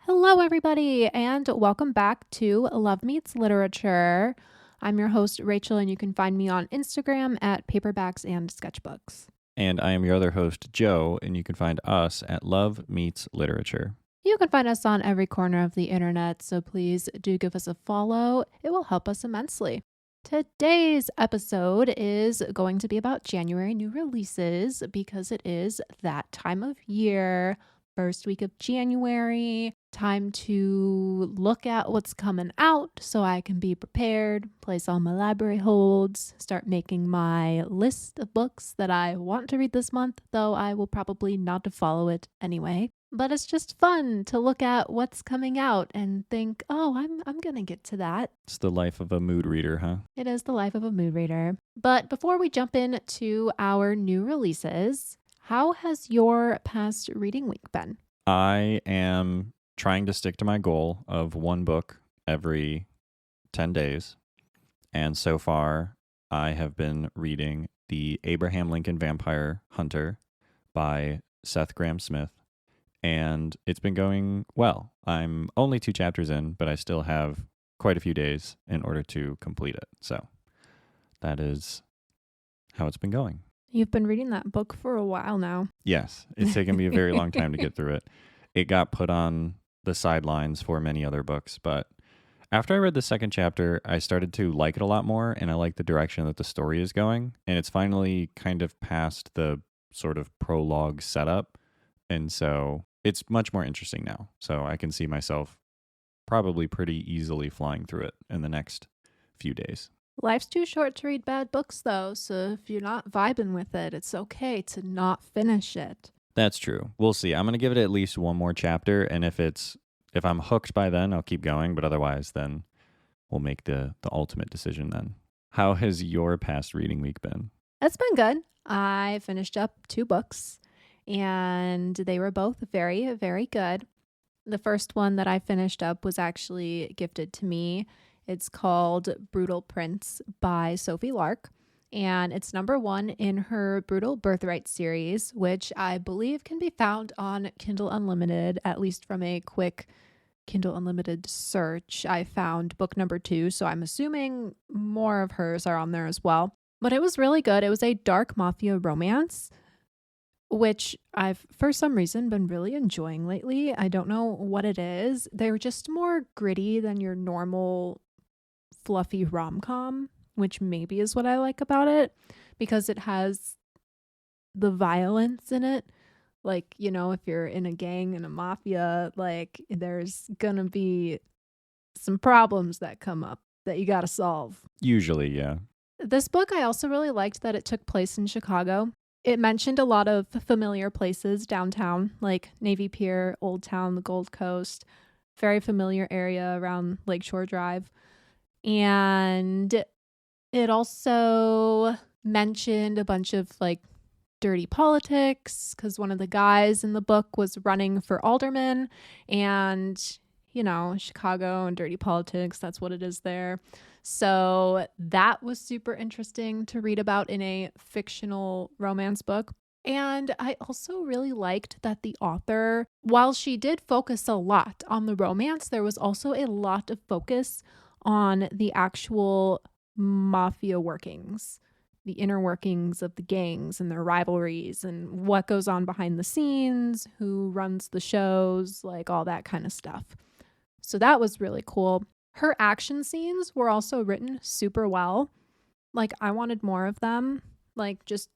Hello, everybody, and welcome back to Love Meets Literature. I'm your host, Rachel, and you can find me on Instagram at Paperbacks and Sketchbooks. And I am your other host, Joe, and you can find us at Love Meets Literature. You can find us on every corner of the internet, so please do give us a follow. It will help us immensely. Today's episode is going to be about January new releases because it is that time of year, first week of January, time to look at what's coming out so I can be prepared, place all my library holds, start making my list of books that I want to read this month, though I will probably not follow it anyway. But it's just fun to look at what's coming out and think, oh, I'm going to get to that. It's the life of a mood reader, huh? It is the life of a mood reader. But before we jump into our new releases, how has your past reading week been? I am trying to stick to my goal of one book every 10 days. And so far, I have been reading The Abraham Lincoln Vampire Hunter by Seth Grahame-Smith. And it's been going well. I'm only 2 chapters in, but I still have quite a few days in order to complete it. So that is how it's been going. You've been reading that book for a while now. Yes, it's taken me a very long time to get through it. It got put on the sidelines for many other books, but after I read the second chapter, I started to like it a lot more, and I like the direction that the story is going. And it's finally kind of past the sort of prologue setup. And so it's much more interesting now. So I can see myself probably pretty easily flying through it in the next few days. Life's too short to read bad books, though, so if you're not vibing with it, it's okay to not finish it. That's true. We'll see. I'm going to give it at least one more chapter, and if I'm hooked by then, I'll keep going, but otherwise then we'll make the ultimate decision then. How has your past reading week been? It's been good. I finished up 2 books, and they were both very, very good. The first one that I finished up was actually gifted to me. It's called Brutal Prince by Sophie Lark, and it's number 1 in her Brutal Birthright series, which I believe can be found on Kindle Unlimited, at least from a quick Kindle Unlimited search. I found book number 2, so I'm assuming more of hers are on there as well. But it was really good. It was a dark mafia romance, which I've, for some reason, been really enjoying lately. I don't know what it is. They're just more gritty than your normal fluffy rom-com, which maybe is what I like about it, because it has the violence in it. Like, you know, if you're in a gang and a mafia, like, there's gonna be some problems that come up that you gotta solve. Usually, yeah. This book, I also really liked that it took place in Chicago. It mentioned a lot of familiar places downtown, like Navy Pier, Old Town, the Gold Coast, very familiar area around Lakeshore Drive. And it also mentioned a bunch of like dirty politics, because one of the guys in the book was running for alderman, and you know, Chicago and dirty politics, that's what it is there. So that was super interesting to read about in a fictional romance book. And I also really liked that the author, while she did focus a lot on the romance, there was also a lot of focus on the actual mafia workings, the inner workings of the gangs and their rivalries and what goes on behind the scenes, who runs the shows, like all that kind of stuff. So that was really cool. Her action scenes were also written super well. Like, I wanted more of them, like just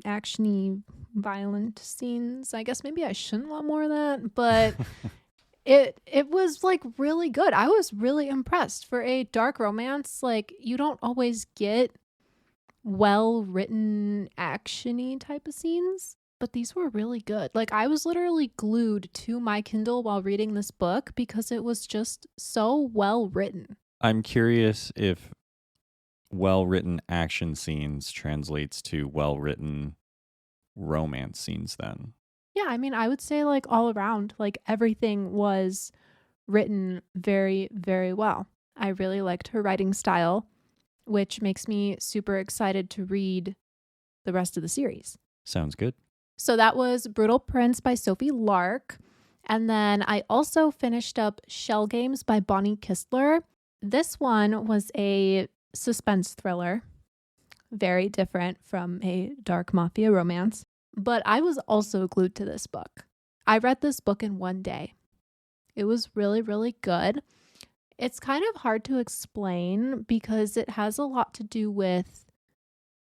actiony, violent scenes. I guess maybe I shouldn't want more of that, but it was like really good. I was really impressed for a dark romance. Like, you don't always get well written actiony type of scenes, but these were really good. Like, I was literally glued to my Kindle while reading this book because it was just so well written. I'm curious if well-written action scenes translates to well-written romance scenes then. Yeah, I mean, I would say like all around, like everything was written very, very well. I really liked her writing style, which makes me super excited to read the rest of the series. Sounds good. So that was Brutal Prince by Sophie Lark. And then I also finished up Shell Games by Bonnie Kistler. This one was a suspense thriller, very different from a dark mafia romance. But I was also glued to this book. I read this book in one day. It was really, really good. It's kind of hard to explain because it has a lot to do with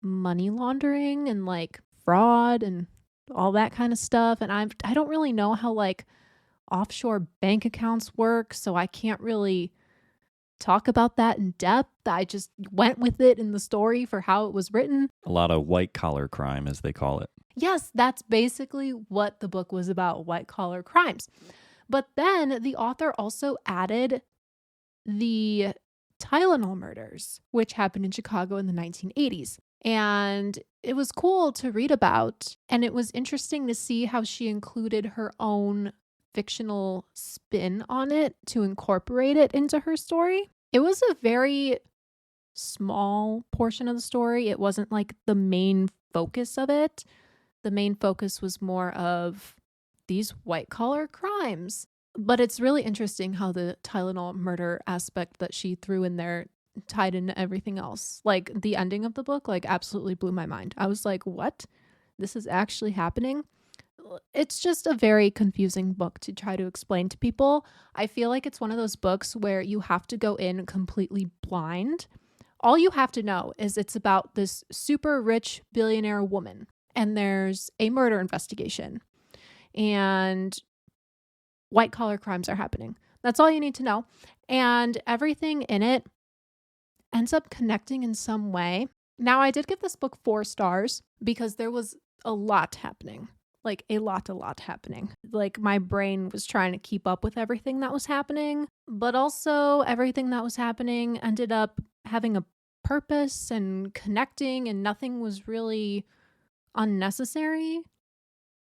money laundering and like fraud and all that kind of stuff. And I don't really know how like offshore bank accounts work, so I can't really talk about that in depth. I just went with it in the story for how it was written. A lot of white collar crime, as they call it. Yes, that's basically what the book was about, white collar crimes. But then the author also added the Tylenol murders, which happened in Chicago in the 1980s. And it was cool to read about. And it was interesting to see how she included her own fictional spin on it to incorporate it into her story. It was a very small portion of the story. It wasn't like the main focus of it. The main focus was more of these white collar crimes. But it's really interesting how the Tylenol murder aspect that she threw in there tied into everything else. Like the ending of the book, like absolutely blew my mind. I was like, what? This is actually happening? It's just a very confusing book to try to explain to people. I feel like it's one of those books where you have to go in completely blind. All you have to know is it's about this super rich billionaire woman, and there's a murder investigation, and white collar crimes are happening. That's all you need to know. And everything in it ends up connecting in some way. Now, I did give this book 4 stars because there was a lot happening. Like a lot happening. Like my brain was trying to keep up with everything that was happening, but also everything that was happening ended up having a purpose and connecting, and nothing was really unnecessary.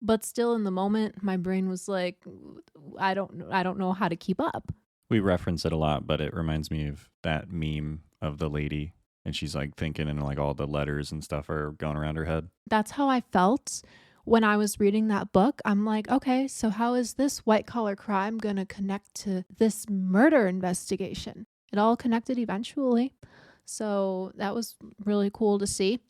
But still in the moment, my brain was like, I don't know how to keep up. We reference it a lot, but it reminds me of that meme of the lady, and she's like thinking, and like all the letters and stuff are going around her head. That's how I felt when I was reading that book. I'm like, okay, so how is this white collar crime going to connect to this murder investigation? It all connected eventually. So that was really cool to see.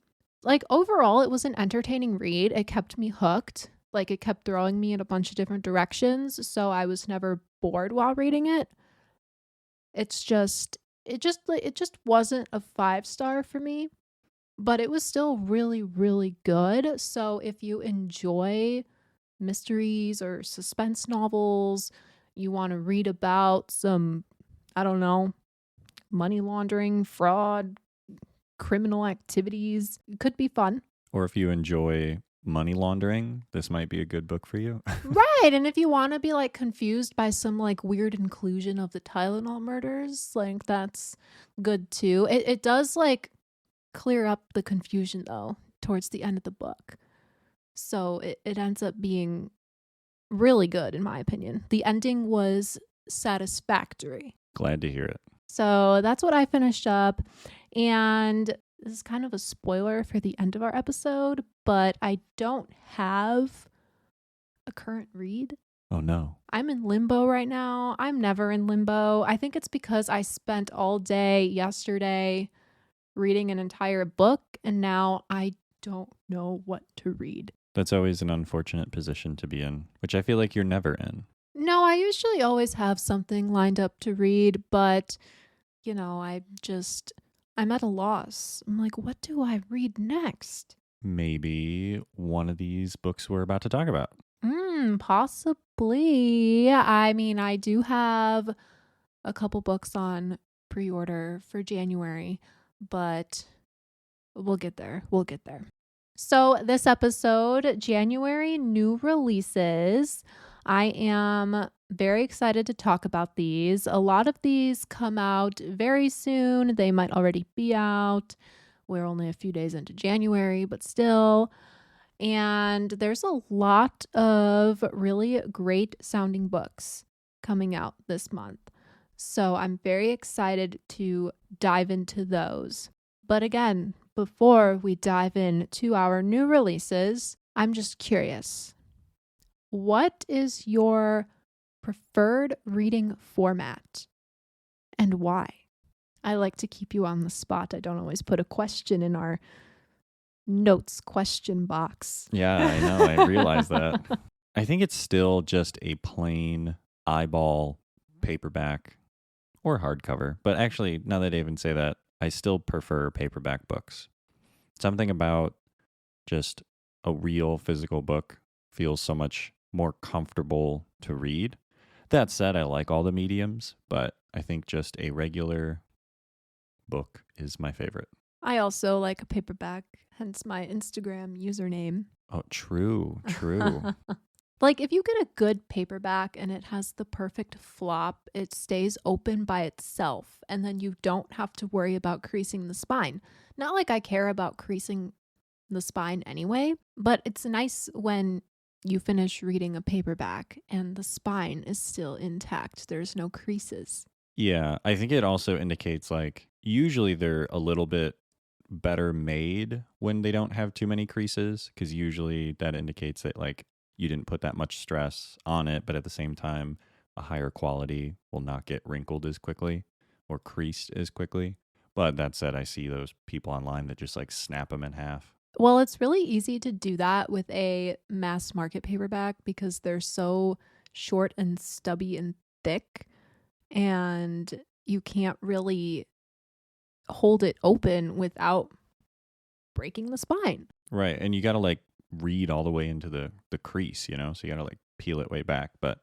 Like overall, it was an entertaining read. It kept me hooked. Like it kept throwing me in a bunch of different directions. So I was never bored while reading it. It just wasn't a 5-star for me. But it was still really, really good. So if you enjoy mysteries or suspense novels, you want to read about some, I don't know, money laundering, fraud, criminal activities, it could be fun. Or if you enjoy money laundering, this might be a good book for you. Right. And if you want to be like confused by some like weird inclusion of the Tylenol murders, like that's good too. It does like clear up the confusion though towards the end of the book, so it ends up being really good in my opinion. The ending was satisfactory. Glad to hear it. So that's what I finished up, and this is kind of a spoiler for the end of our episode, but I don't have a current read. Oh no. I'm in limbo right now. I'm never in limbo. I think it's because I spent all day yesterday reading an entire book, and now I don't know what to read. That's always an unfortunate position to be in, which I feel like you're never in. No, I usually always have something lined up to read, but you know, I'm at a loss. I'm like, what do I read next? Maybe one of these books we're about to talk about. Possibly. I mean, I do have a couple books on pre-order for January, but we'll get there. So this episode, January new releases. I am very excited to talk about these. A lot of these come out very soon. They might already be out. We're only a few days into January, but still. And there's a lot of really great sounding books coming out this month. So I'm very excited to dive into those. But again, before we dive into our new releases, I'm just curious. What is your preferred reading format and why? I like to keep you on the spot. I don't always put a question in our notes question box. Yeah, I know. I realize that. I think it's still just a plain eyeball paperback or hardcover. But actually, now that I even say that, I still prefer paperback books. Something about just a real physical book feels so much more comfortable to read. That said, I like all the mediums, but I think just a regular book is my favorite. I also like a paperback, hence my Instagram username. Oh, true. Like if you get a good paperback and it has the perfect flop, it stays open by itself and then you don't have to worry about creasing the spine. Not like I care about creasing the spine anyway, but it's nice when you finish reading a paperback and the spine is still intact. There's no creases. Yeah, I think it also indicates like usually they're a little bit better made when they don't have too many creases because usually that indicates that like you didn't put that much stress on it, but at the same time, a higher quality will not get wrinkled as quickly or creased as quickly. But that said, I see those people online that just like snap them in half. Well, it's really easy to do that with a mass market paperback because they're so short and stubby and thick, and you can't really hold it open without breaking the spine. Right. And you got to like read all the way into the crease, you know? So you got to like peel it way back. But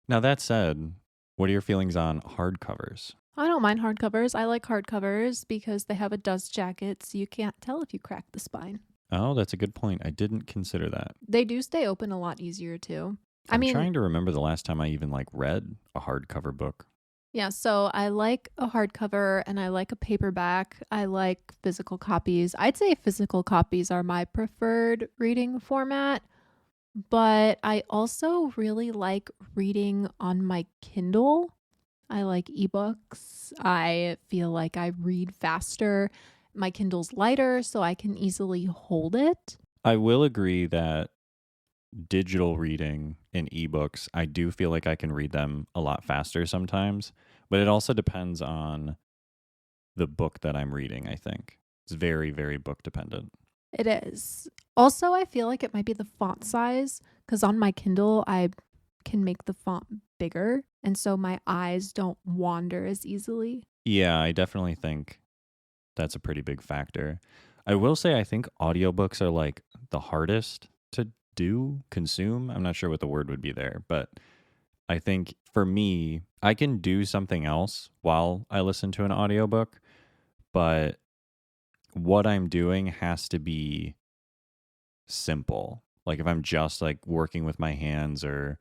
now that said, what are your feelings on hardcovers? I don't mind hardcovers. I like hardcovers because they have a dust jacket, so you can't tell if you crack the spine. Oh, that's a good point. I didn't consider that. They do stay open a lot easier too. I'm trying to remember the last time I even like read a hardcover book. Yeah, so I like a hardcover and I like a paperback. I like physical copies. I'd say physical copies are my preferred reading format, but I also really like reading on my Kindle. I like ebooks. I feel like I read faster. My Kindle's lighter, so I can easily hold it. I will agree that digital reading in ebooks, I do feel like I can read them a lot faster sometimes, but it also depends on the book that I'm reading, I think. It's very, very book dependent. It is. Also, I feel like it might be the font size because on my Kindle, I can make the font bigger. And so my eyes don't wander as easily. Yeah, I definitely think that's a pretty big factor. I will say I think audiobooks are like the hardest to consume. I'm not sure what the word would be there, but I think for me, I can do something else while I listen to an audiobook, but what I'm doing has to be simple. Like if I'm just like working with my hands or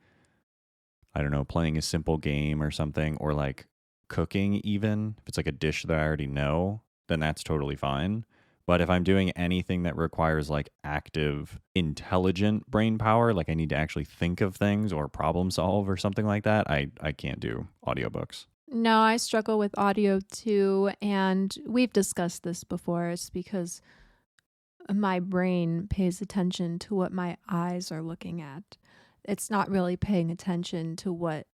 I don't know, playing a simple game or something or like cooking even, if it's like a dish that I already know, then that's totally fine. But if I'm doing anything that requires like active, intelligent brain power, like I need to actually think of things or problem solve or something like that, I can't do audiobooks. No, I struggle with audio too. And we've discussed this before. It's because my brain pays attention to what my eyes are looking at. It's not really paying attention to what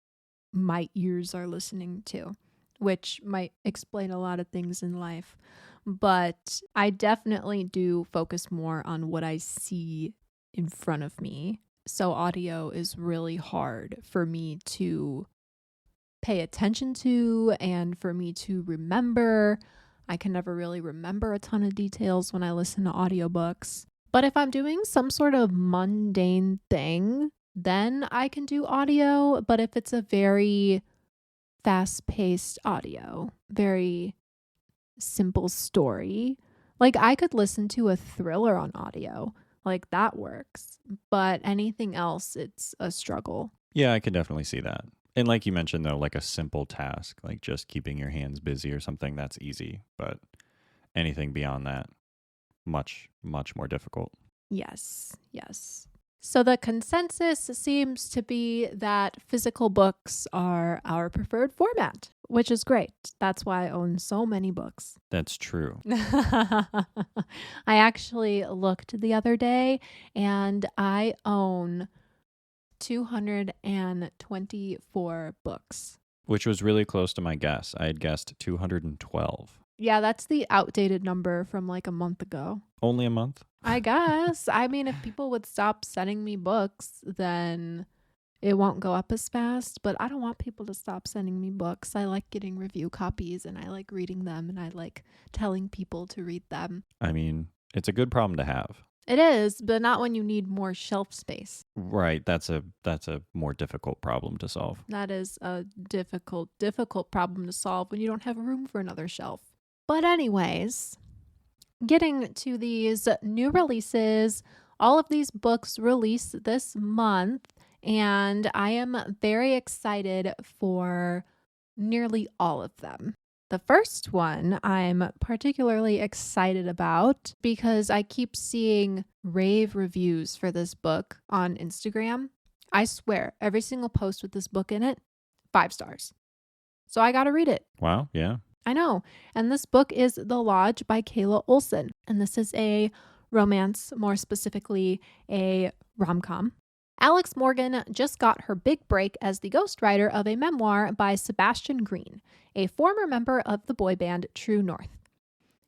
my ears are listening to, which might explain a lot of things in life. But I definitely do focus more on what I see in front of me. So audio is really hard for me to pay attention to and for me to remember. I can never really remember a ton of details when I listen to audiobooks. But if I'm doing some sort of mundane thing, then I can do audio. But if it's a very fast-paced audio, very simple story, like I could listen to a thriller on audio, like that works. But anything else, it's a struggle. Yeah, I could definitely see that. And like you mentioned, though, like a simple task, like just keeping your hands busy or something, that's easy. But anything beyond that, much, much more difficult. Yes, yes. So the consensus seems to be that physical books are our preferred format, which is great. That's why I own so many books. That's true. I actually looked the other day and I own 224 books. Which was really close to my guess. I had guessed 212. Yeah, that's the outdated number from like a month ago. Only a month? I guess. I mean, if people would stop sending me books, then it won't go up as fast. But I don't want people to stop sending me books. I like getting review copies and I like reading them and I like telling people to read them. I mean, it's a good problem to have. It is, but not when you need more shelf space. Right, that's a more difficult problem to solve. That is a difficult problem to solve when you don't have room for another shelf. But anyways, getting to these new releases, all of these books release this month, and I am very excited for nearly all of them. The first one I'm particularly excited about because I keep seeing rave reviews for this book on Instagram. I swear, every single post with this book in it, 5 stars. So I got to read it. Wow, yeah. I know. And this book is The Lodge by Kayla Olson. And this is a romance, more specifically a rom-com. Alex Morgan just got her big break as the ghostwriter of a memoir by Sebastian Green, a former member of the boy band True North.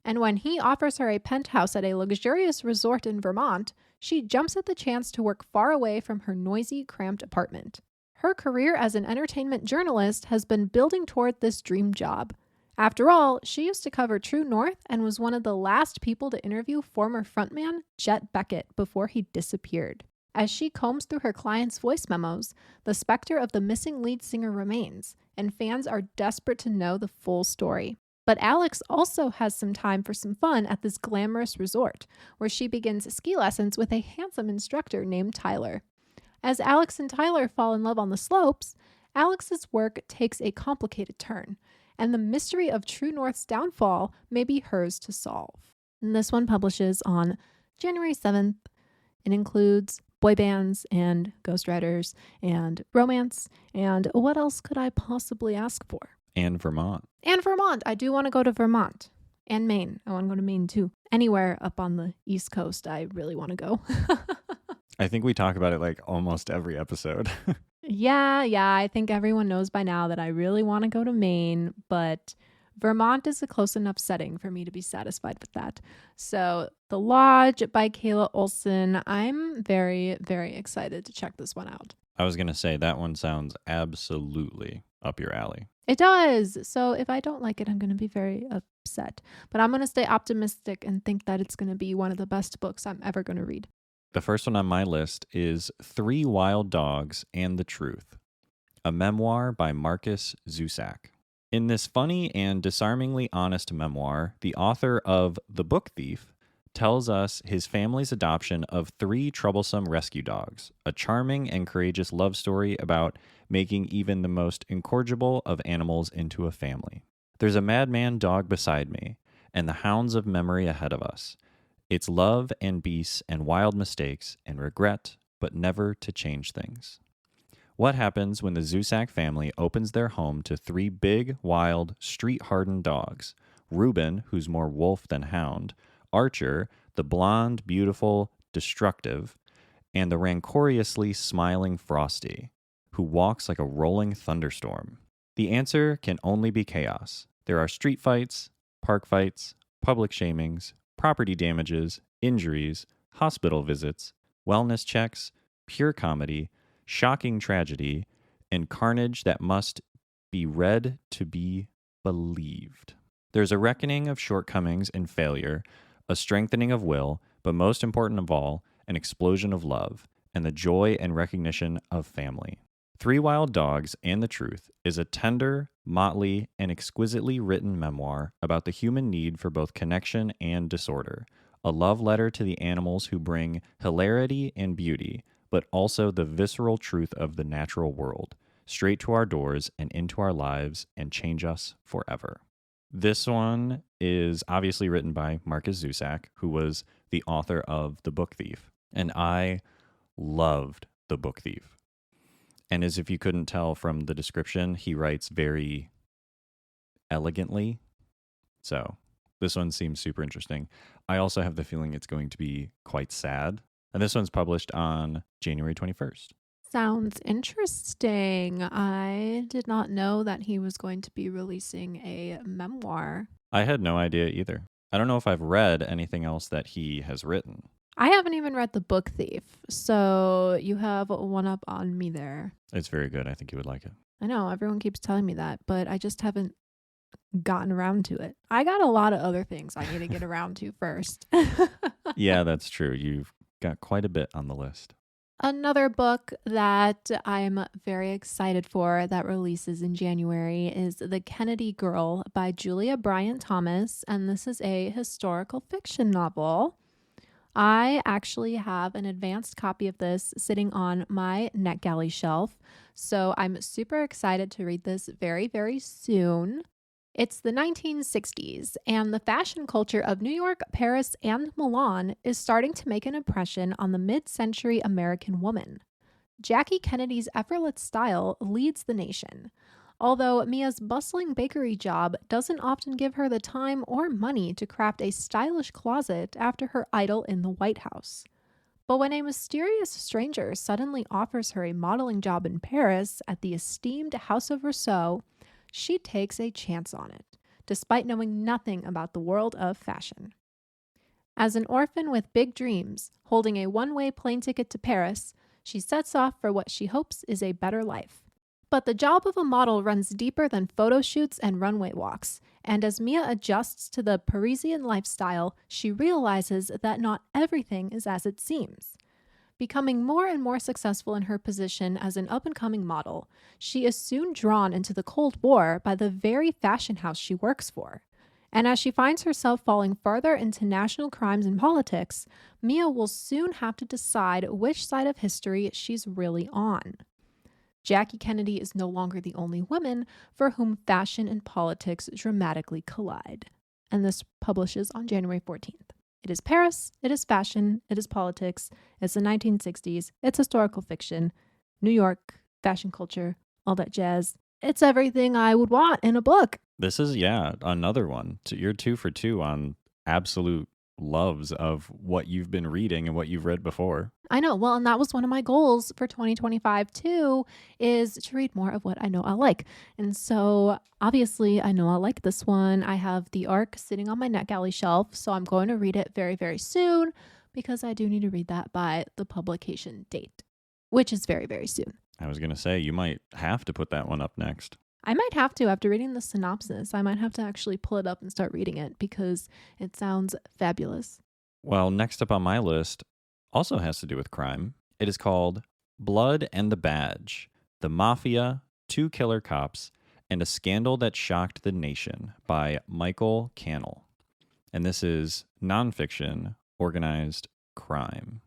And when he offers her a penthouse at a luxurious resort in Vermont, she jumps at the chance to work far away from her noisy, cramped apartment. Her career as an entertainment journalist has been building toward this dream job. After all, she used to cover True North and was one of the last people to interview former frontman Jet Beckett before he disappeared. As she combs through her clients' voice memos, the specter of the missing lead singer remains, and fans are desperate to know the full story. But Alex also has some time for some fun at this glamorous resort, where she begins ski lessons with a handsome instructor named Tyler. As Alex and Tyler fall in love on the slopes, Alex's work takes a complicated turn, and the mystery of True North's downfall may be hers to solve. And this one publishes on January 7th. It includes boy bands and ghostwriters and romance, and what else could I possibly ask for? And Vermont. And Vermont. I do want to go to Vermont. And Maine. I want to go to Maine too. Anywhere up on the East Coast, I really want to go. I think we talk about it like almost every episode. Yeah. I think everyone knows by now that I really want to go to Maine, but Vermont is a close enough setting for me to be satisfied with that. So The Lodge by Kayla Olson. I'm very, very excited to check this one out. I was going to say that one sounds absolutely up your alley. It does. So if I don't like it, I'm going to be very upset. But I'm going to stay optimistic and think that it's going to be one of the best books I'm ever going to read. The first one on my list is 3 Wild Dogs and the Truth, a memoir by Marcus Zusak. In this funny and disarmingly honest memoir, the author of The Book Thief tells us his family's adoption of 3 troublesome rescue dogs, a charming and courageous love story about making even the most incorrigible of animals into a family. There's a madman dog beside me, and the hounds of memory ahead of us. It's love and beasts and wild mistakes and regret, but never to change things. What happens when the Zusak family opens their home to 3 big, wild, street-hardened dogs? Reuben, who's more wolf than hound, Archer, the blonde, beautiful, destructive, and the rancoriously smiling Frosty, who walks like a rolling thunderstorm. The answer can only be chaos. There are street fights, park fights, public shamings, property damages, injuries, hospital visits, wellness checks, pure comedy, shocking tragedy, and carnage that must be read to be believed. There's a reckoning of shortcomings and failure, a strengthening of will, but most important of all, an explosion of love, and the joy and recognition of family. 3 Wild Dogs and the Truth is a tender, motley, and exquisitely written memoir about the human need for both connection and disorder, a love letter to the animals who bring hilarity and beauty, but also the visceral truth of the natural world, straight to our doors and into our lives and change us forever. This one is obviously written by Marcus Zusak, who was the author of The Book Thief, and I loved The Book Thief. And as if you couldn't tell from the description, he writes very elegantly. So this one seems super interesting. I also have the feeling it's going to be quite sad. And this one's published on January 21st. Sounds interesting. I did not know that he was going to be releasing a memoir. I had no idea either. I don't know if I've read anything else that he has written. I haven't even read The Book Thief, so you have one up on me there. It's very good. I think you would like it. I know, everyone keeps telling me that, but I just haven't gotten around to it. I got a lot of other things I need to get around to first. Yeah, that's true. You've got quite a bit on the list. Another book that I'm very excited for that releases in January is The Kennedy Girl by Julia Bryant Thomas, and this is a historical fiction novel. I actually have an advanced copy of this sitting on my NetGalley shelf, so I'm super excited to read this very, very soon. It's the 1960s, and the fashion culture of New York, Paris, and Milan is starting to make an impression on the mid-century American woman. Jackie Kennedy's effortless style leads the nation, although Mia's bustling bakery job doesn't often give her the time or money to craft a stylish closet after her idol in the White House. But when a mysterious stranger suddenly offers her a modeling job in Paris at the esteemed House of Rousseau, she takes a chance on it, despite knowing nothing about the world of fashion. As an orphan with big dreams, holding a one-way plane ticket to Paris, she sets off for what she hopes is a better life. But the job of a model runs deeper than photo shoots and runway walks, and as Mia adjusts to the Parisian lifestyle, she realizes that not everything is as it seems. Becoming more and more successful in her position as an up-and-coming model, she is soon drawn into the Cold War by the very fashion house she works for. And as she finds herself falling farther into national crimes and politics, Mia will soon have to decide which side of history she's really on. Jackie Kennedy is no longer the only woman for whom fashion and politics dramatically collide. And this publishes on January 14th. It is Paris, it is fashion, it is politics, it's the 1960s, it's historical fiction, New York, fashion culture, all that jazz. It's everything I would want in a book. This is, another one. You're 2 for 2 on absolute loves of what you've been reading and what you've read before. I know. Well, and that was one of my goals for 2025 too, is to read more of what I know I like. And so obviously I know I like this one. I have The Ark sitting on my NetGalley shelf, so I'm going to read it very, very soon because I do need to read that by the publication date, which is very, very soon. I was going to say, you might have to put that one up next. I might have to, after reading the synopsis, I might have to actually pull it up and start reading it because it sounds fabulous. Well, next up on my list also has to do with crime. It is called Blood and the Badge, The Mafia, Two Killer Cops, and a Scandal That Shocked the Nation by Michael Cannell. And this is nonfiction, organized crime.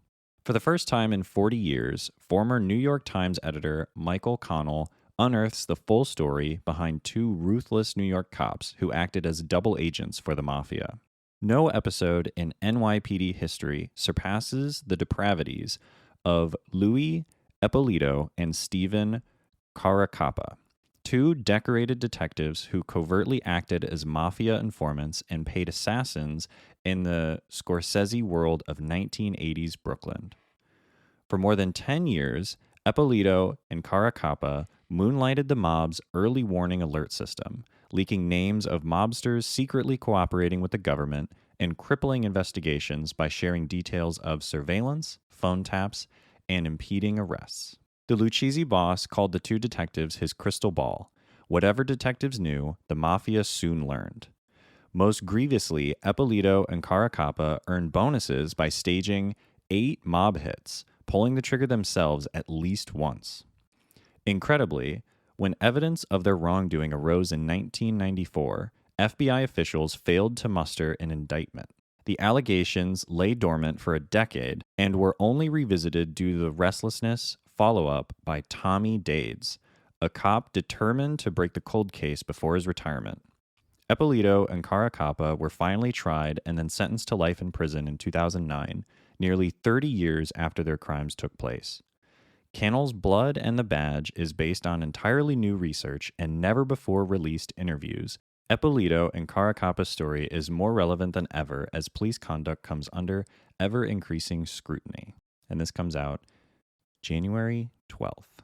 For the first time in 40 years, former New York Times editor Michael Cannell unearths the full story behind two ruthless New York cops who acted as double agents for the mafia. No episode in NYPD history surpasses the depravities of Louis Eppolito and Stephen Caracappa, two decorated detectives who covertly acted as mafia informants and paid assassins in the Scorsese world of 1980s Brooklyn. For more than 10 years, Eppolito and Caracappa moonlighted the mob's early warning alert system, leaking names of mobsters secretly cooperating with the government and crippling investigations by sharing details of surveillance, phone taps, and impeding arrests. The Lucchese boss called the two detectives his crystal ball. Whatever detectives knew, the mafia soon learned. Most grievously, Eppolito and Caracappa earned bonuses by staging 8 mob hits, pulling the trigger themselves at least once. Incredibly, when evidence of their wrongdoing arose in 1994, FBI officials failed to muster an indictment. The allegations lay dormant for a decade and were only revisited due to the restlessness follow-up by Tommy Dades, a cop determined to break the cold case before his retirement. Eppolito and Caracappa were finally tried and then sentenced to life in prison in 2009, nearly 30 years after their crimes took place. Cannell's Blood and the Badge is based on entirely new research and never before released interviews. Eppolito and Caracappa's story is more relevant than ever as police conduct comes under ever increasing scrutiny. And this comes out January 12th.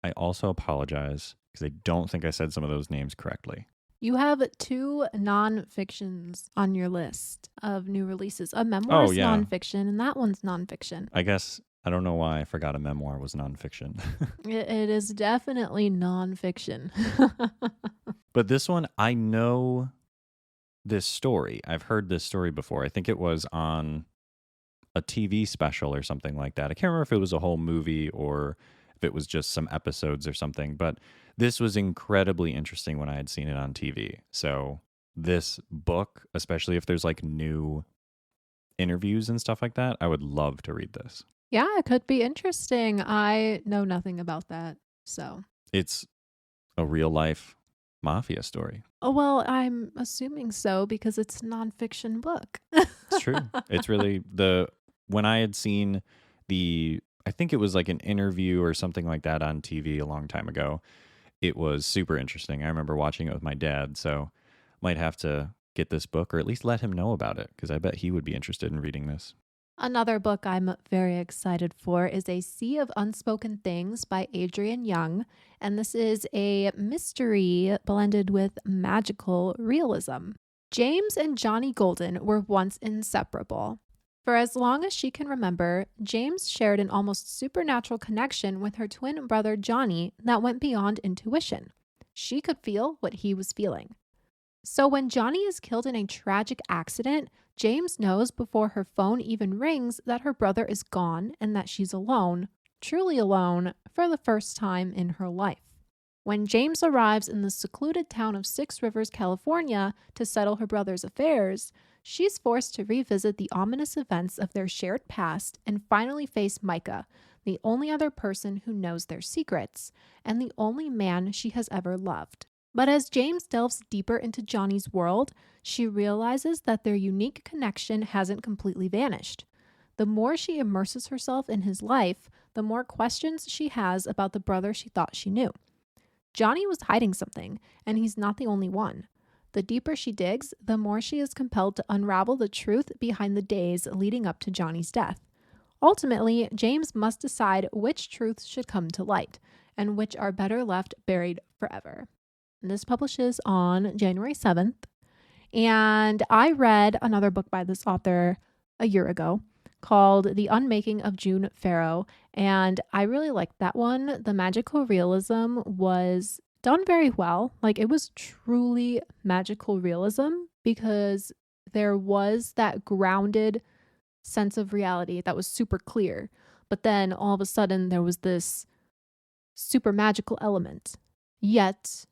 I also apologize because I don't think I said some of those names correctly. You have 2 nonfictions on your list of new releases. A memoir is nonfiction, and that one's nonfiction. I guess I don't know why I forgot a memoir was nonfiction. It is definitely nonfiction. But this one, I know this story. I've heard this story before. I think it was on a TV special or something like that. I can't remember if it was a whole movie or if it was just some episodes or something, but this was incredibly interesting when I had seen it on TV. So this book, especially if there's like new interviews and stuff like that, I would love to read this. Yeah, it could be interesting. I know nothing about that, so. It's a real life mafia story. Oh, well, I'm assuming so because it's a nonfiction book. It's true. It's really when I had seen I think it was like an interview or something like that on TV a long time ago. It was super interesting. I remember watching it with my dad, so might have to get this book or at least let him know about it because I bet he would be interested in reading this. Another book I'm very excited for is A Sea of Unspoken Things by Adrienne Young, and this is a mystery blended with magical realism. James and Johnny Golden were once inseparable. For as long as she can remember, James shared an almost supernatural connection with her twin brother Johnny that went beyond intuition. She could feel what he was feeling. So when Johnny is killed in a tragic accident, James knows before her phone even rings that her brother is gone and that she's alone, truly alone, for the first time in her life. When James arrives in the secluded town of Six Rivers, California, to settle her brother's affairs, she's forced to revisit the ominous events of their shared past and finally face Micah, the only other person who knows their secrets, and the only man she has ever loved. But as James delves deeper into Johnny's world, she realizes that their unique connection hasn't completely vanished. The more she immerses herself in his life, the more questions she has about the brother she thought she knew. Johnny was hiding something, and he's not the only one. The deeper she digs, the more she is compelled to unravel the truth behind the days leading up to Johnny's death. Ultimately, James must decide which truths should come to light, and which are better left buried forever. This publishes on January 7th. And I read another book by this author a year ago called The Unmaking of June Farrow. And I really liked that one. The magical realism was done very well. Like, it was truly magical realism because there was that grounded sense of reality that was super clear. But then all of a sudden there was this super magical element. Yet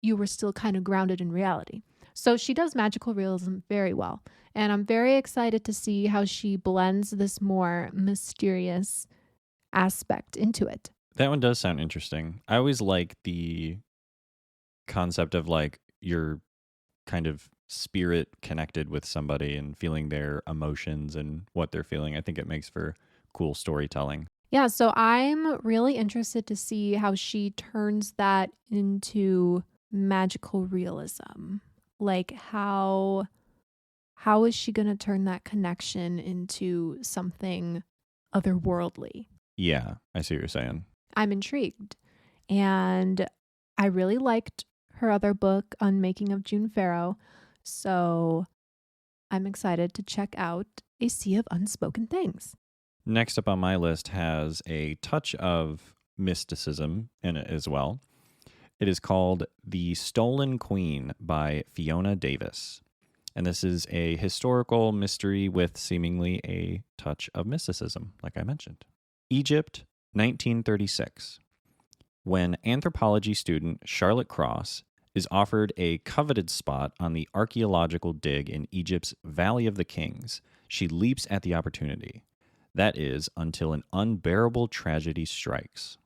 you were still kind of grounded in reality. So she does magical realism very well. And I'm very excited to see how she blends this more mysterious aspect into it. That one does sound interesting. I always like the concept of like your kind of spirit connected with somebody and feeling their emotions and what they're feeling. I think it makes for cool storytelling. Yeah, so I'm really interested to see how she turns that into magical realism. Like how is she going to turn that connection into something otherworldly? Yeah, I see what you're saying. I'm intrigued. And I really liked her other book, Unmaking of June Farrow. So I'm excited to check out A Sea of Unspoken Things. Next up on my list has a touch of mysticism in it as well. It is called The Stolen Queen by Fiona Davis. And this is a historical mystery with seemingly a touch of mysticism, like I mentioned. Egypt, 1936. When anthropology student Charlotte Cross is offered a coveted spot on the archaeological dig in Egypt's Valley of the Kings, she leaps at the opportunity. That is, until an unbearable tragedy strikes.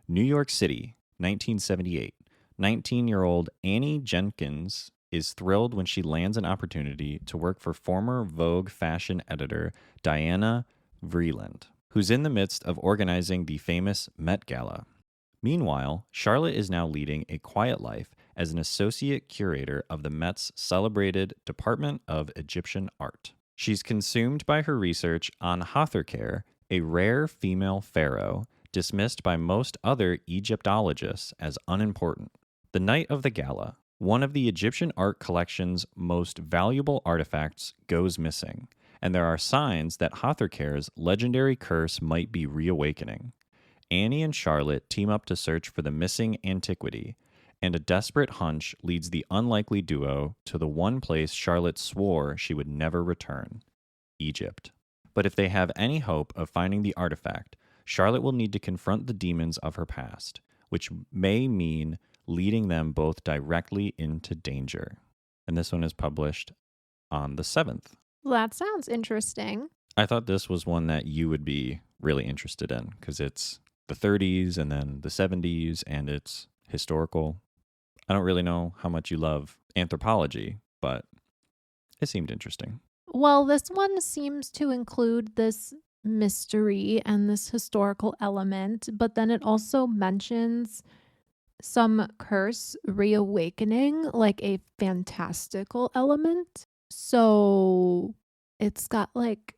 New York City, 1978. 19-year-old Annie Jenkins is thrilled when she lands an opportunity to work for former Vogue fashion editor Diana Vreeland, who's in the midst of organizing the famous Met Gala. Meanwhile, Charlotte is now leading a quiet life as an associate curator of the Met's celebrated Department of Egyptian Art. She's consumed by her research on Hathorkher, a rare female pharaoh dismissed by most other Egyptologists as unimportant. The night of the gala, one of the Egyptian art collection's most valuable artifacts goes missing, and there are signs that Hathorkher's legendary curse might be reawakening. Annie and Charlotte team up to search for the missing antiquity, and a desperate hunch leads the unlikely duo to the one place Charlotte swore she would never return, Egypt. But if they have any hope of finding the artifact, Charlotte will need to confront the demons of her past, which may mean leading them both directly into danger. And this one is published on the 7th. Well, that sounds interesting. I thought this was one that you would be really interested in because it's the 30s and then the 70s and it's historical. I don't really know how much you love anthropology, but it seemed interesting. Well, this one seems to include this mystery and this historical element, but then it also mentions some curse reawakening, like a fantastical element. So it's got like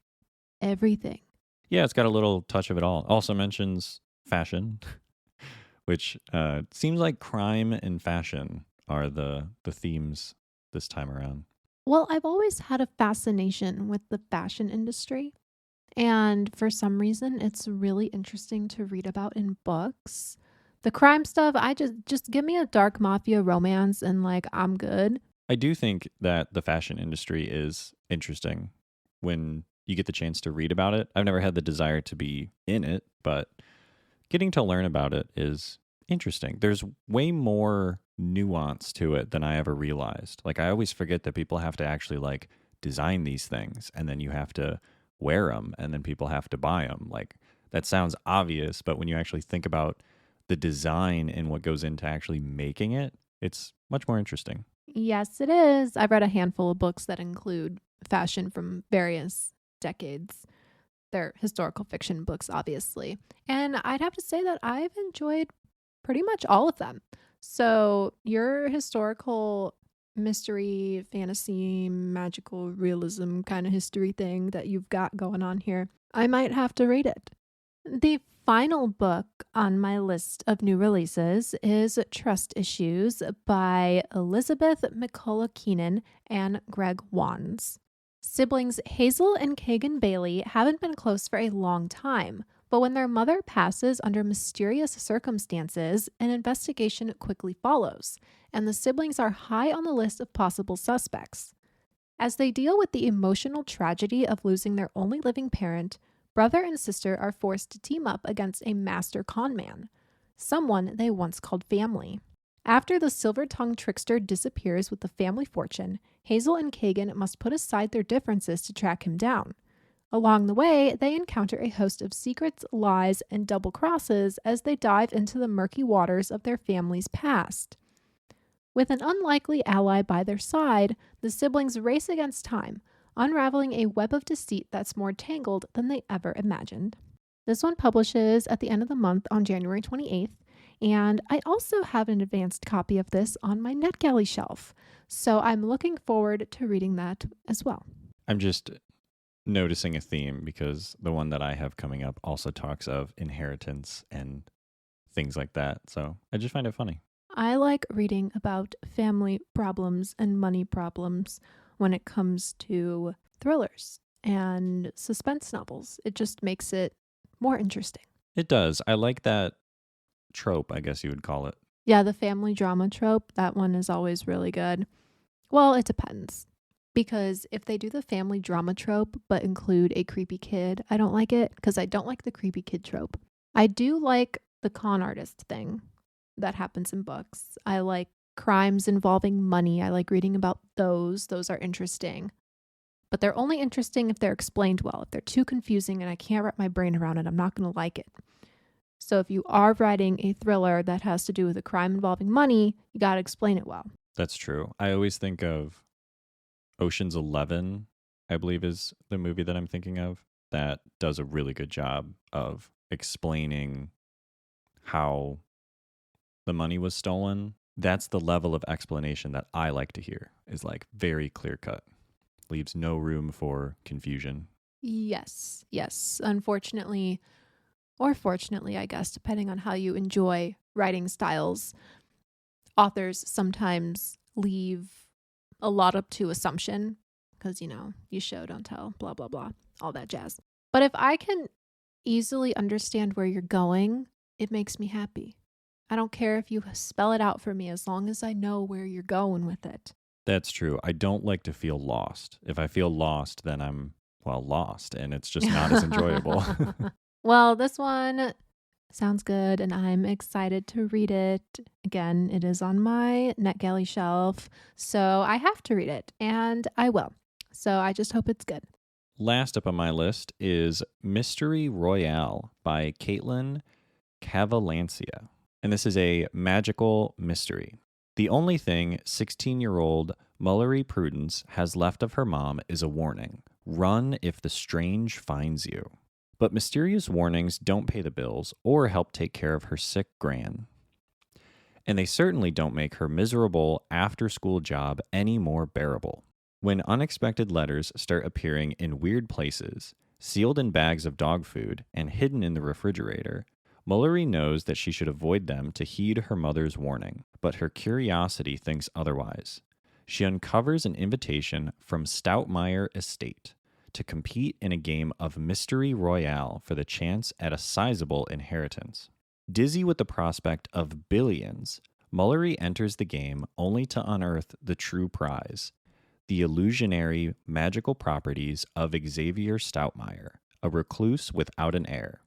everything. Yeah, it's got a little touch of it all. Also mentions fashion, which seems like crime and fashion are the themes this time around. Well, I've always had a fascination with the fashion industry. And for some reason, it's really interesting to read about in books. The crime stuff, I just give me a dark mafia romance and like I'm good. I do think that the fashion industry is interesting when you get the chance to read about it. I've never had the desire to be in it, but getting to learn about it is interesting. There's way more nuance to it than I ever realized. Like I always forget that people have to actually like design these things and then you have to wear them and then people have to buy them. Like that sounds obvious, but when you actually think about the design and what goes into actually making it, it's much more interesting. Yes, it is. I've read a handful of books that include fashion from various decades. They're historical fiction books, obviously. And I'd have to say that I've enjoyed pretty much all of them. So, your historical mystery, fantasy, magical realism kind of history thing that you've got going on here, I might have to read it. The final book on my list of new releases is Trust Issues by Elizabeth McCullough Keenan and Greg Wands. Siblings Hazel and Kagan Bailey haven't been close for a long time, but when their mother passes under mysterious circumstances, an investigation quickly follows, and the siblings are high on the list of possible suspects. As they deal with the emotional tragedy of losing their only living parent, brother and sister are forced to team up against a master con man, someone they once called family. After the silver-tongued trickster disappears with the family fortune, Hazel and Kagan must put aside their differences to track him down. Along the way, they encounter a host of secrets, lies, and double crosses as they dive into the murky waters of their family's past. With an unlikely ally by their side, the siblings race against time, unraveling a web of deceit that's more tangled than they ever imagined. This one publishes at the end of the month on January 28th, and I also have an advanced copy of this on my NetGalley shelf, so I'm looking forward to reading that as well. I'm just noticing a theme because the one that I have coming up also talks of inheritance and things like that, so I just find it funny. I like reading about family problems and money problems when it comes to thrillers and suspense novels. It just makes it more interesting. It does. I like that trope, I guess you would call it. Yeah, the family drama trope, that one is always really good. Well, it depends. Because if they do the family drama trope but include a creepy kid, I don't like it because I don't like the creepy kid trope. I do like the con artist thing that happens in books. I like crimes involving money. I like reading about those. Those are interesting. But they're only interesting if they're explained well. If they're too confusing and I can't wrap my brain around it, I'm not going to like it. So if you are writing a thriller that has to do with a crime involving money, you got to explain it well. That's true. I always think of Ocean's 11, I believe is the movie that I'm thinking of, that does a really good job of explaining how the money was stolen. That's the level of explanation that I like to hear, is like very clear cut, leaves no room for confusion. Yes. Unfortunately, or fortunately, I guess, depending on how you enjoy writing styles, authors sometimes leave a lot up to assumption because, you show, don't tell, blah, blah, blah, all that jazz. But if I can easily understand where you're going, it makes me happy. I don't care if you spell it out for me as long as I know where you're going with it. That's true. I don't like to feel lost. If I feel lost, then I'm, lost, and it's just not as enjoyable. Well, this one sounds good, and I'm excited to read it. Again, it is on my NetGalley shelf, so I have to read it, and I will. So I just hope it's good. Last up on my list is Mystery Royale by Caitlin Cavalancia. And this is a magical mystery. The only thing 16-year-old Mullery Prudence has left of her mom is a warning. Run if the strange finds you. But mysterious warnings don't pay the bills or help take care of her sick gran. And they certainly don't make her miserable after-school job any more bearable. When unexpected letters start appearing in weird places, sealed in bags of dog food and hidden in the refrigerator, Mullery knows that she should avoid them to heed her mother's warning, but her curiosity thinks otherwise. She uncovers an invitation from Stoutmire Estate to compete in a game of Mystery Royale for the chance at a sizable inheritance. Dizzy with the prospect of billions, Mullery enters the game only to unearth the true prize, the illusionary magical properties of Xavier Stoutmire, a recluse without an heir.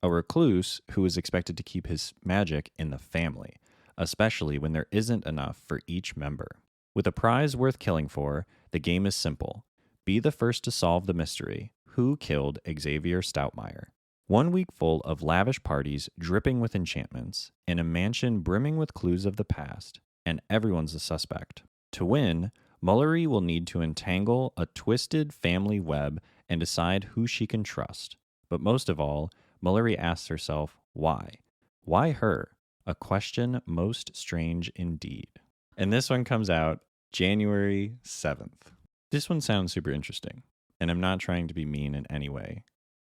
A recluse who is expected to keep his magic in the family, especially when there isn't enough for each member. With a prize worth killing for, the game is simple. Be the first to solve the mystery. Who killed Xavier Stoutmire? 1 week full of lavish parties dripping with enchantments, in a mansion brimming with clues of the past, and everyone's a suspect. To win, Mullery will need to entangle a twisted family web and decide who she can trust. But most of all, Mullery asks herself, why? Why her? A question most strange indeed. And this one comes out January 7th. This one sounds super interesting, and I'm not trying to be mean in any way,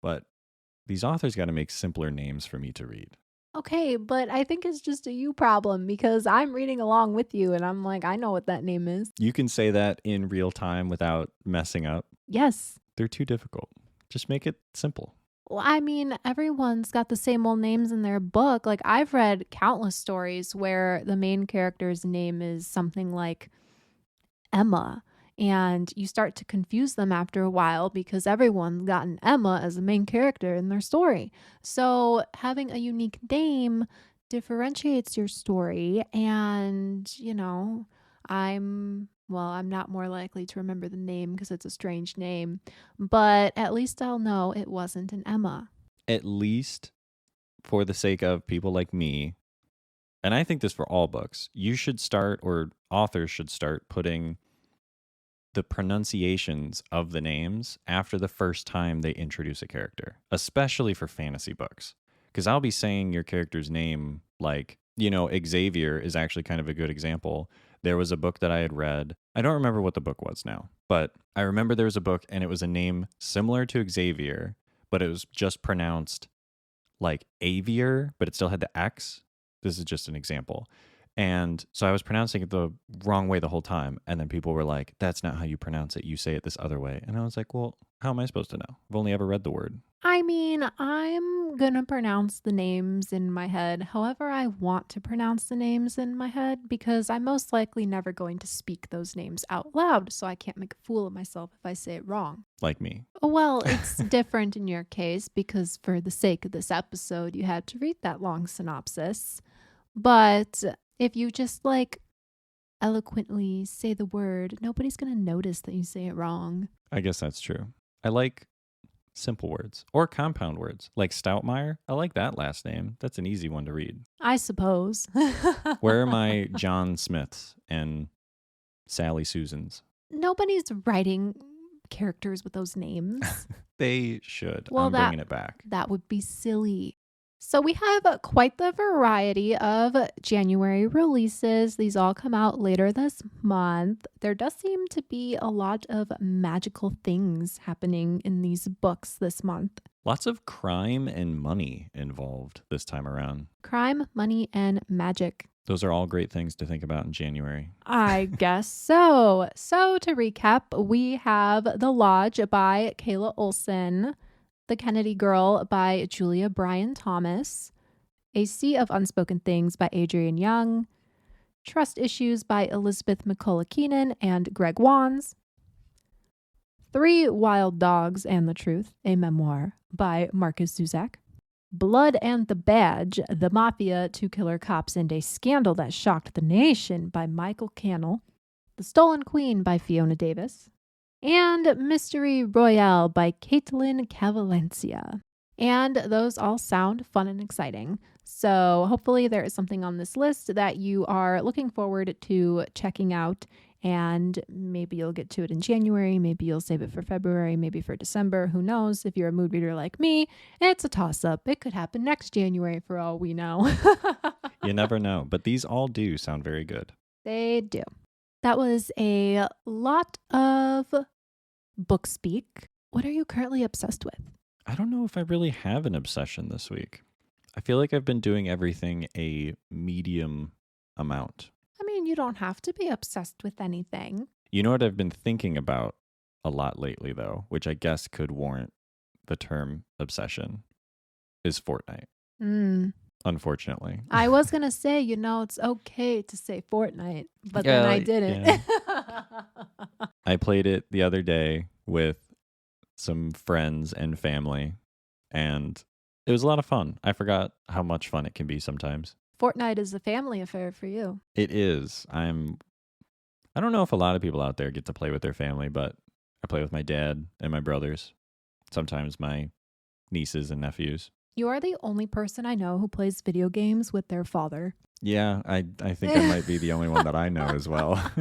but these authors got to make simpler names for me to read. Okay, but I think it's just a you problem because I'm reading along with you and I'm like, I know what that name is. You can say that in real time without messing up. Yes. They're too difficult. Just make it simple. Well, I mean, everyone's got the same old names in their book. Like, I've read countless stories where the main character's name is something like Emma, and you start to confuse them after a while because everyone's got an Emma as the main character in their story. So, having a unique name differentiates your story, and, I'm not more likely to remember the name because it's a strange name, but at least I'll know it wasn't an Emma. At least for the sake of people like me, and I think this for all books, you should start, or authors should start, putting the pronunciations of the names after the first time they introduce a character, especially for fantasy books. Because I'll be saying your character's name like, Xavier is actually kind of a good example. There was a book that I had read. I don't remember what the book was now, but I remember there was a book and it was a name similar to Xavier, but it was just pronounced like Avier, but it still had the X. This is just an example. And so I was pronouncing it the wrong way the whole time. And then people were like, that's not how you pronounce it. You say it this other way. And I was like, well, how am I supposed to know? I've only ever read the word. I mean, I'm going to pronounce the names in my head however I want to pronounce the names in my head because I'm most likely never going to speak those names out loud, so I can't make a fool of myself if I say it wrong. Like me. Well, it's different in your case because for the sake of this episode, you had to read that long synopsis. But if you just eloquently say the word, nobody's going to notice that you say it wrong. I guess that's true. I like simple words or compound words like Stoutmeyer. I like that last name. That's an easy one to read. I suppose. Where are my John Smiths and Sally Susans? Nobody's writing characters with those names. They should. Well, I'm bringing it back. That would be silly. So we have quite the variety of January releases. These all come out later this month. There does seem to be a lot of magical things happening in these books this month. Lots of crime and money involved this time around. Crime, money, and magic. Those are all great things to think about in January. I guess so. So to recap, we have The Lodge by Kayla Olson, The Kennedy Girl by Julia Bryan Thomas, A Sea of Unspoken Things by Adrienne Young, Trust Issues by Elizabeth McCullough Keenan and Greg Wands, Three Wild Dogs and the Truth, a memoir by Marcus Zuzak, Blood and the Badge, The Mafia, Two Killer Cops, and a Scandal That Shocked the Nation by Michael Cannell, The Stolen Queen by Fiona Davis, and Mystery Royale by Caitlin Cavalencia. And those all sound fun and exciting. So hopefully there is something on this list that you are looking forward to checking out. And maybe you'll get to it in January. Maybe you'll save it for February, maybe for December. Who knows? If you're a mood reader like me, it's a toss-up. It could happen next January for all we know. You never know. But these all do sound very good. They do. That was a lot of book speak. What are you currently obsessed with? I don't know if I really have an obsession this week. I feel like I've been doing everything a medium amount. I mean, you don't have to be obsessed with anything. You know what I've been thinking about a lot lately, though, which I guess could warrant the term obsession, is Fortnite. Unfortunately. I was going to say, it's okay to say Fortnite, but then I didn't. Yeah. I played it the other day with some friends and family, and it was a lot of fun. I forgot how much fun it can be sometimes. Fortnite is a family affair for you. It is. I don't know if a lot of people out there get to play with their family, but I play with my dad and my brothers, sometimes my nieces and nephews. You are the only person I know who plays video games with their father. Yeah, I think I might be the only one that I know as well.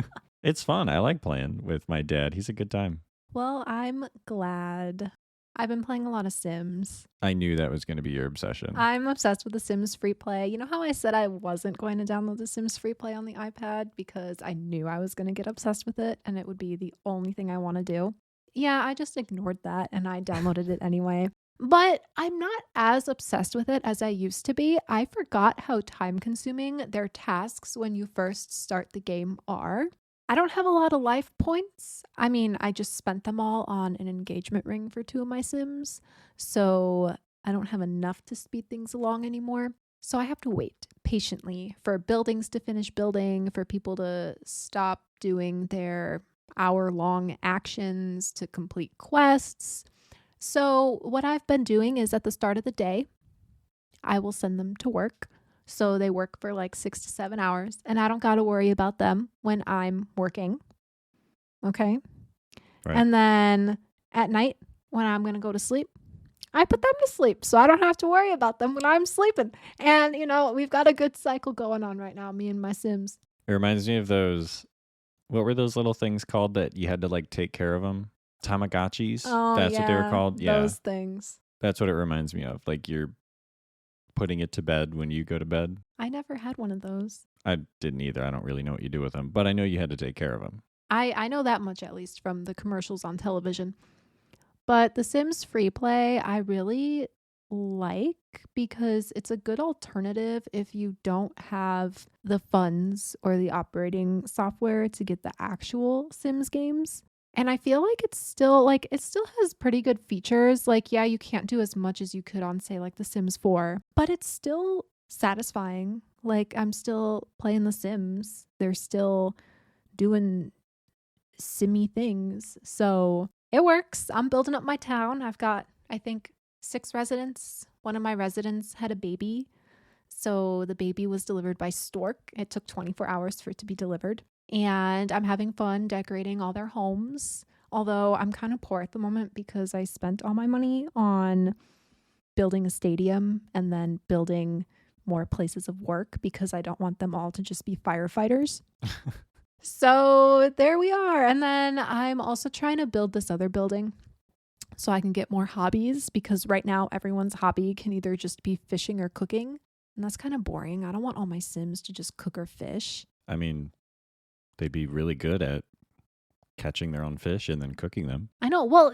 It's fun. I like playing with my dad. He's a good time. Well, I'm glad. I've been playing a lot of Sims. I knew that was going to be your obsession. I'm obsessed with the Sims free play. You know how I said I wasn't going to download the Sims free play on the iPad because I knew I was going to get obsessed with it and it would be the only thing I want to do? Yeah, I just ignored that and I downloaded it anyway. But I'm not as obsessed with it as I used to be. I forgot how time-consuming their tasks when you first start the game are. I don't have a lot of life points. I mean, I just spent them all on an engagement ring for 2 of my Sims, so I don't have enough to speed things along anymore. So I have to wait patiently for buildings to finish building, for people to stop doing their hour-long actions to complete quests. So what I've been doing is at the start of the day, I will send them to work. So they work for like 6 to 7 hours and I don't got to worry about them when I'm working. Okay. Right. And then at night when I'm going to go to sleep, I put them to sleep so I don't have to worry about them when I'm sleeping. And, we've got a good cycle going on right now, me and my Sims. It reminds me of those, what were those little things called that you had to like take care of them? Tamagotchis. Oh, That's what they were called. Yeah. Those things. That's what it reminds me of. Like you're putting it to bed when you go to bed. I never had one of those. I didn't either. I don't really know what you do with them, but I know you had to take care of them. I know that much at least from the commercials on television. But The Sims Free Play, I really like because it's a good alternative if you don't have the funds or the operating software to get the actual Sims games. And I feel like it still has pretty good features. Like, yeah, you can't do as much as you could on, say, like The Sims 4, but it's still satisfying. Like, I'm still playing The Sims. They're still doing simmy things. So it works. I'm building up my town. I've got, I think, 6 residents. One of my residents had a baby. So the baby was delivered by Stork. It took 24 hours for it to be delivered. And I'm having fun decorating all their homes. Although I'm kind of poor at the moment because I spent all my money on building a stadium and then building more places of work because I don't want them all to just be firefighters. So there we are. And then I'm also trying to build this other building so I can get more hobbies because right now everyone's hobby can either just be fishing or cooking. And that's kind of boring. I don't want all my Sims to just cook or fish. I mean, they'd be really good at catching their own fish and then cooking them. I know. Well,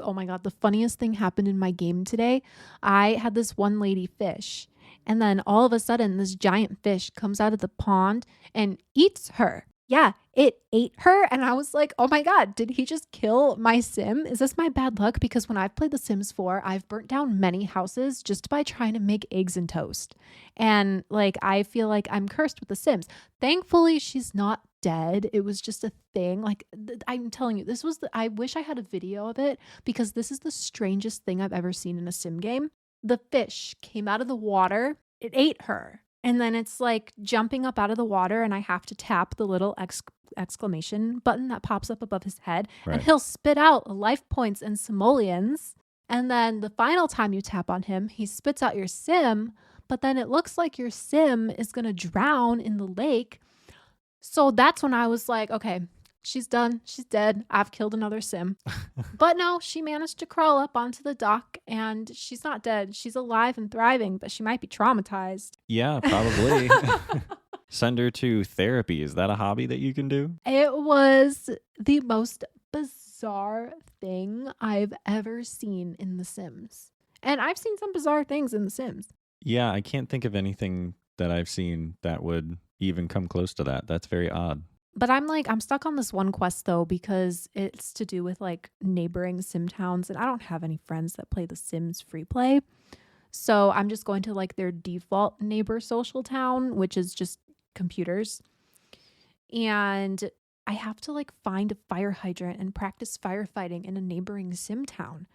oh my God, the funniest thing happened in my game today. I had this one lady fish, and then all of a sudden, this giant fish comes out of the pond and eats her. Yeah, it ate her. And I was like, oh my God, did he just kill my Sim? Is this my bad luck? Because when I've played The Sims 4, I've burnt down many houses just by trying to make eggs and toast. And like, I feel like I'm cursed with The Sims. Thankfully, she's not dead. It was just a thing. Like, I'm telling you, I wish I had a video of it because this is the strangest thing I've ever seen in a Sim game. The fish came out of the water, it ate her. And then it's like jumping up out of the water, and I have to tap the little exclamation button that pops up above his head. Right. And he'll spit out life points and simoleons. And then the final time you tap on him, he spits out your Sim, but then it looks like your Sim is going to drown in the lake. So that's when I was like, okay, she's done. She's dead. I've killed another Sim. But no, she managed to crawl up onto the dock and she's not dead. She's alive and thriving, but she might be traumatized. Yeah, probably. Send her to therapy. Is that a hobby that you can do? It was the most bizarre thing I've ever seen in The Sims. And I've seen some bizarre things in The Sims. Yeah, I can't think of anything that I've seen that would even come close to that. That's very odd. But I'm stuck on this one quest though, because it's to do with like neighboring Sim towns, and I don't have any friends that play The Sims free play. So I'm just going to like their default neighbor social town, which is just computers. And I have to like find a fire hydrant and practice firefighting in a neighboring Sim town.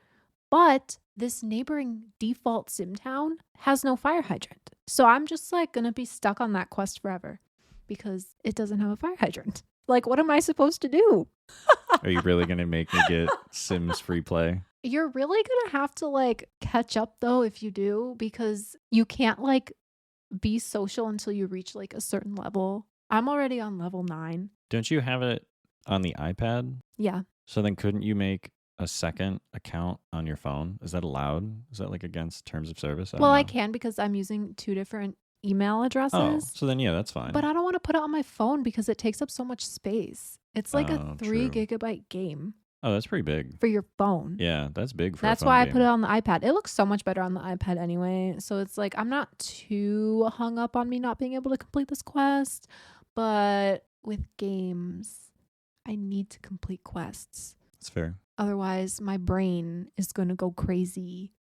But this neighboring default Sim town has no fire hydrant. So I'm just like going to be stuck on that quest forever because it doesn't have a fire hydrant. Like, what am I supposed to do? Are you really going to make me get Sims free play? You're really going to have to like catch up though if you do, because you can't like be social until you reach like a certain level. I'm already on level 9. Don't you have it on the iPad? Yeah. So then couldn't you make a second account on your phone? Is that allowed? Is that like against terms of service? Well, I can because I'm using 2 different email addresses. Oh, so then yeah, that's fine. But I don't want to put it on my phone because it takes up so much space. It's like a 3 true. gigabyte game Oh, that's pretty big. for your phone. Yeah, that's big for That's a phone why I game. put it on the iPad. It looks so much better on the iPad anyway. So it's like I'm not too hung up on me not being able to complete this quest. But with games, I need to complete quests. That's fair. Otherwise, my brain is going to go crazy.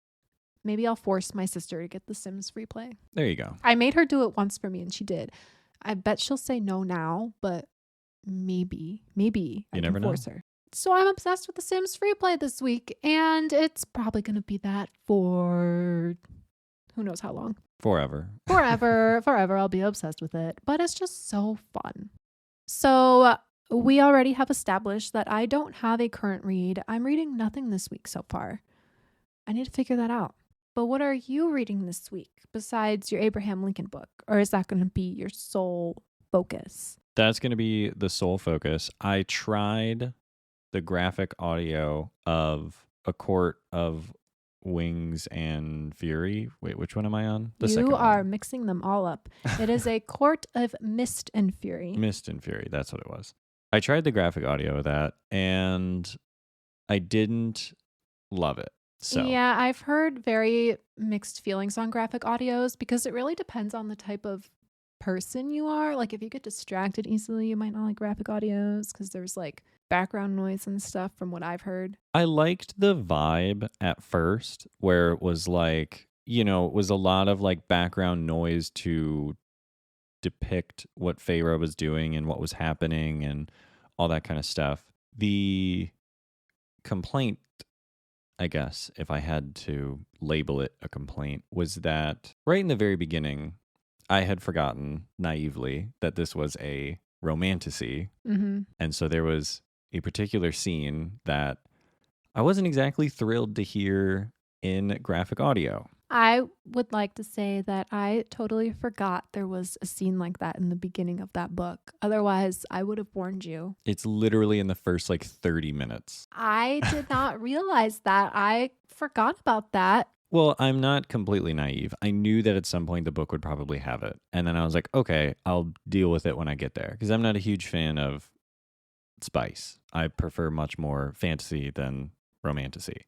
Maybe I'll force my sister to get The Sims free play. There you go. I made her do it once for me and she did. I bet she'll say no now, but maybe I never can know. force her. So I'm obsessed with The Sims free play this week, and it's probably going to be that for who knows how long. Forever. Forever I'll be obsessed with it, but it's just so fun. So we already have established that I don't have a current read. I'm reading nothing this week so far. I need to figure that out. But what are you reading this week besides your Abraham Lincoln book? Or is that going to be your sole focus? That's going to be the sole focus. I tried the graphic audio of A Court of Wings and Fury. Wait, which one am I on? The second You are one. mixing them all up. It is A Court of Mist and Fury. Mist and Fury. That's what it was. I tried the graphic audio of that and I didn't love it. So Yeah, I've heard very mixed feelings on graphic audios because it really depends on the type of person you are. Like if you get distracted easily, you might not like graphic audios because there's like background noise and stuff from what I've heard. I liked the vibe at first where it was like, it was a lot of like background noise to depict what Feyre was doing and what was happening and all that kind of stuff. The complaint, I guess, if I had to label it a complaint, was that right in the very beginning, I had forgotten naively that this was a romantasy. Mm-hmm. And so there was a particular scene that I wasn't exactly thrilled to hear in graphic audio. I would like to say that I totally forgot there was a scene like that in the beginning of that book. Otherwise, I would have warned you. It's literally in the first like 30 minutes. I did not realize that. I forgot about that. Well, I'm not completely naive. I knew that at some point the book would probably have it. And then I was like, okay, I'll deal with it when I get there. Because I'm not a huge fan of spice. I prefer much more fantasy than romantasy.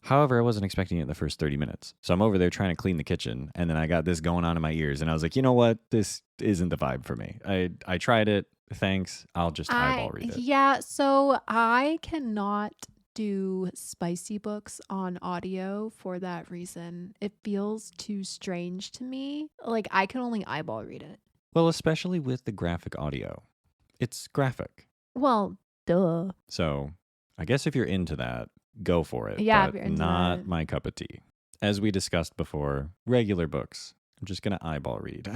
However, I wasn't expecting it in the first 30 minutes. So I'm over there trying to clean the kitchen, and then I got this going on in my ears, and I was like, you know what? This isn't the vibe for me. I tried it. Thanks. I'll just eyeball read it. Yeah, so I cannot do spicy books on audio for that reason. It feels too strange to me. Like, I can only eyeball read it. Well, especially with the graphic audio. It's graphic. Well, duh. So I guess if you're into that, go for it. Yeah, but if you're into not that. my cup of tea. As we discussed before, regular books. I'm just going to eyeball read.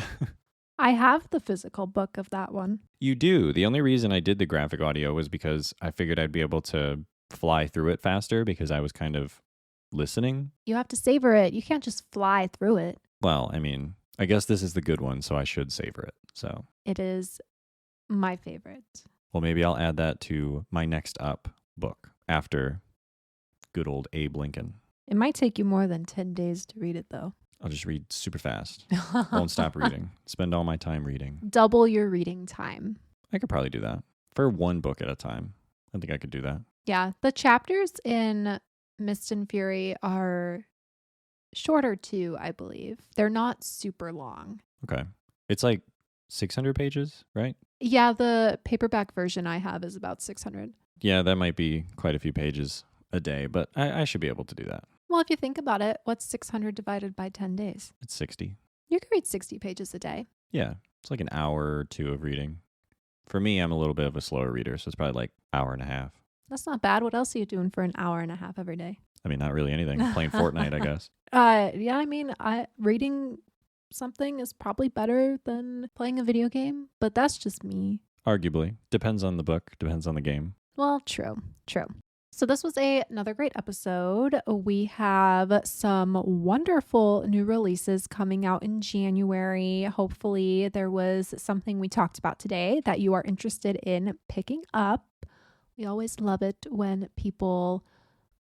I have the physical book of that one. You do. The only reason I did the graphic audio was because I figured I'd be able to fly through it faster because I was kind of listening. You have to savor it. You can't just fly through it. Well, I mean, I guess this is the good one, so I should savor it. So, It is my favorite. well, maybe I'll add that to my next up book after good old Abe Lincoln. It might take you more than 10 days to read it, though. I'll just read super fast. Won't stop reading. Spend all my time reading. Double your reading time. I could probably do that for one book at a time. I think I could do that. Yeah, the chapters in Mist and Fury are shorter too, I believe. They're not super long. Okay. It's like 600 pages, right? Yeah, the paperback version I have is about 600. Yeah, that might be quite a few pages a day, but I should be able to do that. Well, if you think about it, what's 600 divided by 10 days? It's 60. You can read 60 pages a day. Yeah, it's like an hour or two of reading. For me, I'm a little bit of a slower reader, so it's probably like hour and a half. That's not bad. What else are you doing for an hour and a half every day? I mean, not really anything. Playing Fortnite, I guess. Yeah, I mean, reading something is probably better than playing a video game, but that's just me. Arguably. Depends on the book, depends on the game. Well, true. So this was another great episode. We have some wonderful new releases coming out in January. Hopefully there was something we talked about today that you are interested in picking up. We always love it when people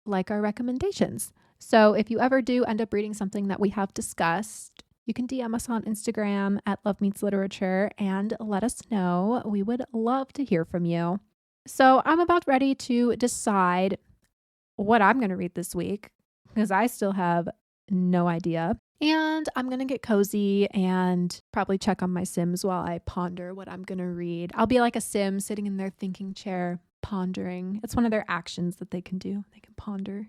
like our recommendations. So if you ever do end up reading something that we have discussed, you can DM us on Instagram at Love Meets Literature and let us know. We would love to hear from you. So I'm about ready to decide what I'm going to read this week because I still have no idea. And I'm going to get cozy and probably check on my Sims while I ponder what I'm going to read. I'll be like a Sim sitting in their thinking chair, pondering. It's one of their actions that they can do. They can ponder.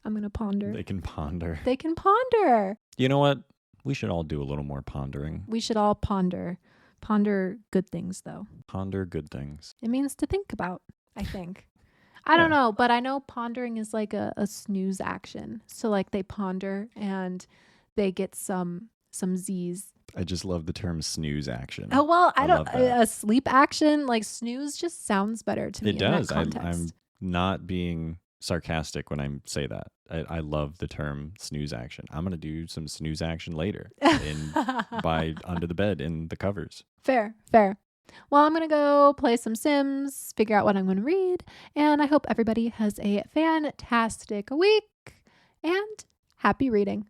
I'm going to ponder. They can ponder. They can ponder. You know what? We should all do a little more pondering. We should all ponder. Ponder good things, though. Ponder good things. It means to think about, I think. I don't know, but I know pondering is like a snooze action. So like they ponder and they get some Z's. I just love the term snooze action. Oh, well, I don't, love that. a sleep action, like snooze just sounds better to me. It in that does. context. I'm not being sarcastic when I say that. I love the term snooze action. I'm going to do some snooze action later by under the bed in the covers. Fair. Well, I'm going to go play some Sims, figure out what I'm going to read, and I hope everybody has a fantastic week and happy reading.